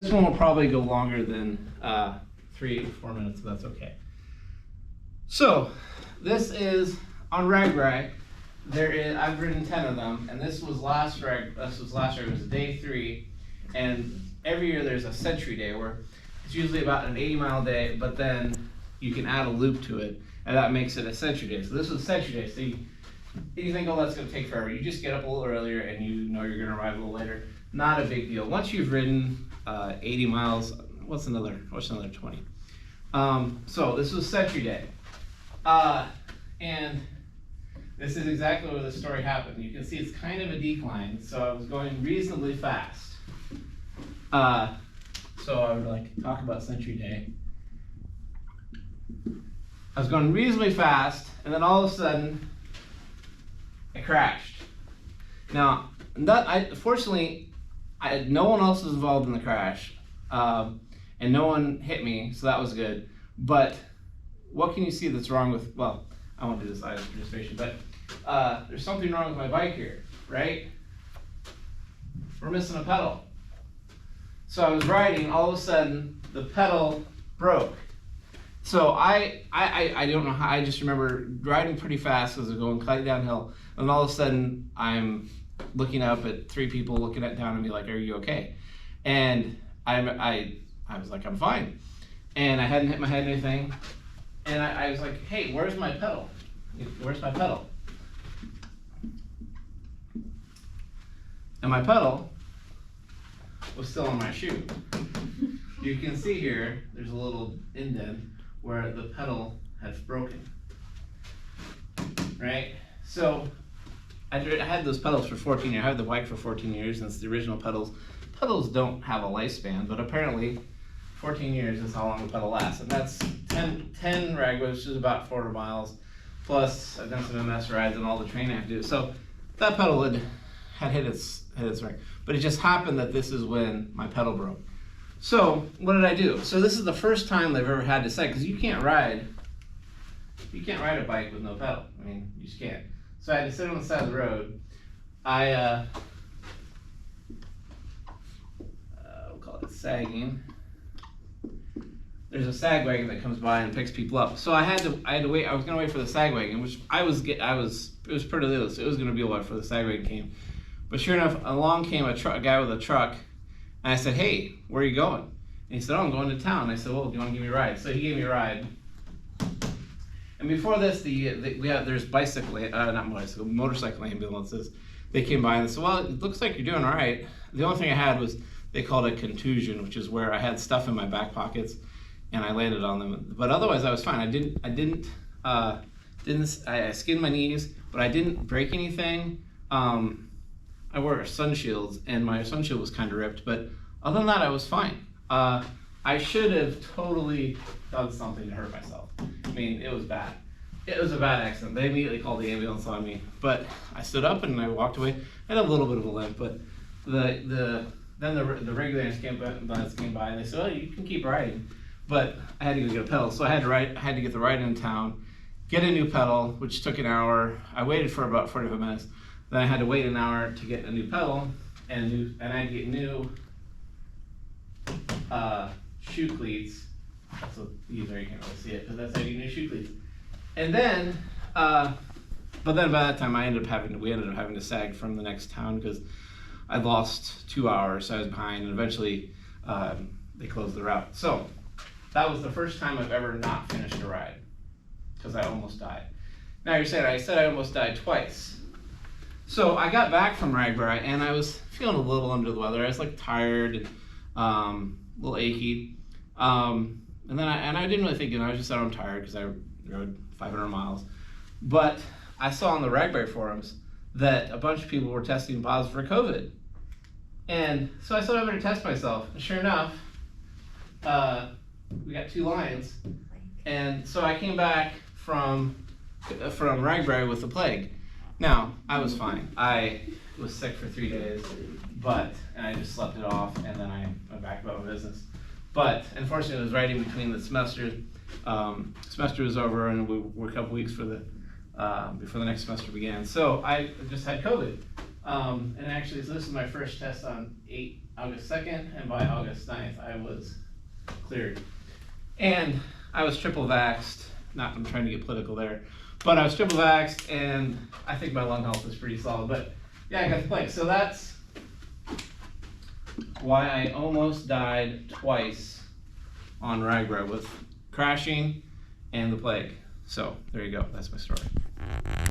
This one will probably go longer than 3 or 4 minutes, so that's okay. So this is on Ragbri. I've ridden 10 of them, and this was last rag. It was day 3, and every year there's a Century Day where it's usually about an 80-mile day, but then you can add a loop to it, and that makes it a Century Day. So this was Century Day. So you think, oh, that's going to take forever. You just get up a little earlier, and you know you're going to arrive a little later. Not a big deal. Once you've ridden 80 miles, what's another 20? So this was Century Day, and this is exactly where the story happened. You can see it's kind of a decline, so I was going reasonably fast. So I would like to talk about Century Day. I was going reasonably fast, and then all of a sudden, I crashed. Now, fortunately, no one else was involved in the crash, and no one hit me, so that was good. But what can you see that's wrong with? Well, I won't do this item participation, but there's something wrong with my bike here, right? We're missing a pedal. So I was riding, all of a sudden the pedal broke. So I don't know how, I just remember riding pretty fast as I was going quite downhill, and all of a sudden I'm looking up at 3 people looking down at me like, "Are you okay?" And I was like, "I'm fine." And I hadn't hit my head or anything, and I was like, "Hey, where's my pedal? Where's my pedal?" And my pedal was still on my shoe. You can see here, there's a little indent where the pedal has broken, right? So I had those pedals for 14 years. I had the bike for 14 years, and it's the original pedals. Pedals don't have a lifespan, but apparently 14 years is how long the pedal lasts. And that's 10 rag, which is about 400 miles, plus I've done some MS rides and all the training I have to do. So that pedal had hit its ring. But it just happened that this is when my pedal broke. So what did I do? So this is the first time I've ever had to say, because you can't ride a bike with no pedal. I mean, you just can't. So I had to sit on the side of the road. We'll call it sagging. There's a sag wagon that comes by and picks people up. So I had to wait. I was going to wait for the sag wagon, which it was pretty little, so it was going to be a while before the sag wagon came. But sure enough, along came a guy with a truck, and I said, "Hey, where are you going?" And he said, "Oh, I'm going to town." I said, "Well, do you want to give me a ride?" So he gave me a ride. And before this, there's motorcycle ambulances. They came by and they said, "Well, it looks like you're doing all right." The only thing I had was, they called it contusion, which is where I had stuff in my back pockets and I landed on them. But otherwise, I was fine. I skinned my knees, but I didn't break anything. I wore sun shields, and my sun shield was kind of ripped, but other than that, I was fine. I should have totally done something to hurt myself. I mean, it was bad. It was a bad accident. They immediately called the ambulance on me, but I stood up and I walked away. I had a little bit of a limp, but then the regulators came by and they said, "Oh, you can keep riding," but I had to go get a pedal, so I had to get the ride in town, get a new pedal, which took an hour. I waited for about 45 minutes. Then I had to wait an hour to get a new pedal, and I had to get new shoe cleats. So you can't really see it, because that's how you get new shoe cleats. And then, but then by that time we ended up having to sag from the next town because I lost 2 hours, so I was behind, and eventually they closed the route. So that was the first time I've ever not finished a ride, because I almost died. Now you're saying, I said I almost died twice. So I got back from Ragbri, and I was feeling a little under the weather. I was like tired and a little achy. And then I didn't really think, I was just said I'm tired because I rode 500 miles. But I saw on the Ragbri forums that a bunch of people were testing positive for COVID. And so I said I better test myself. And sure enough, we got 2 lines. And so I came back from Ragbri with the plague. Now, I was fine. I was sick for 3 days, and I just slept it off, and then I went back about my business. But unfortunately, it was right in between the semesters. Semester was over, and we were a couple weeks before the next semester began. So I just had COVID. And actually, so this is my first test on August 2nd, and by August 9th, I was cleared. And I was triple vaxxed. Not, I'm trying to get political there, but I was triple vaxxed, and I think my lung health is pretty solid. But yeah, I got the plague. So that's why I almost died twice on Ragra, with crashing and the plague. So there you go. That's my story.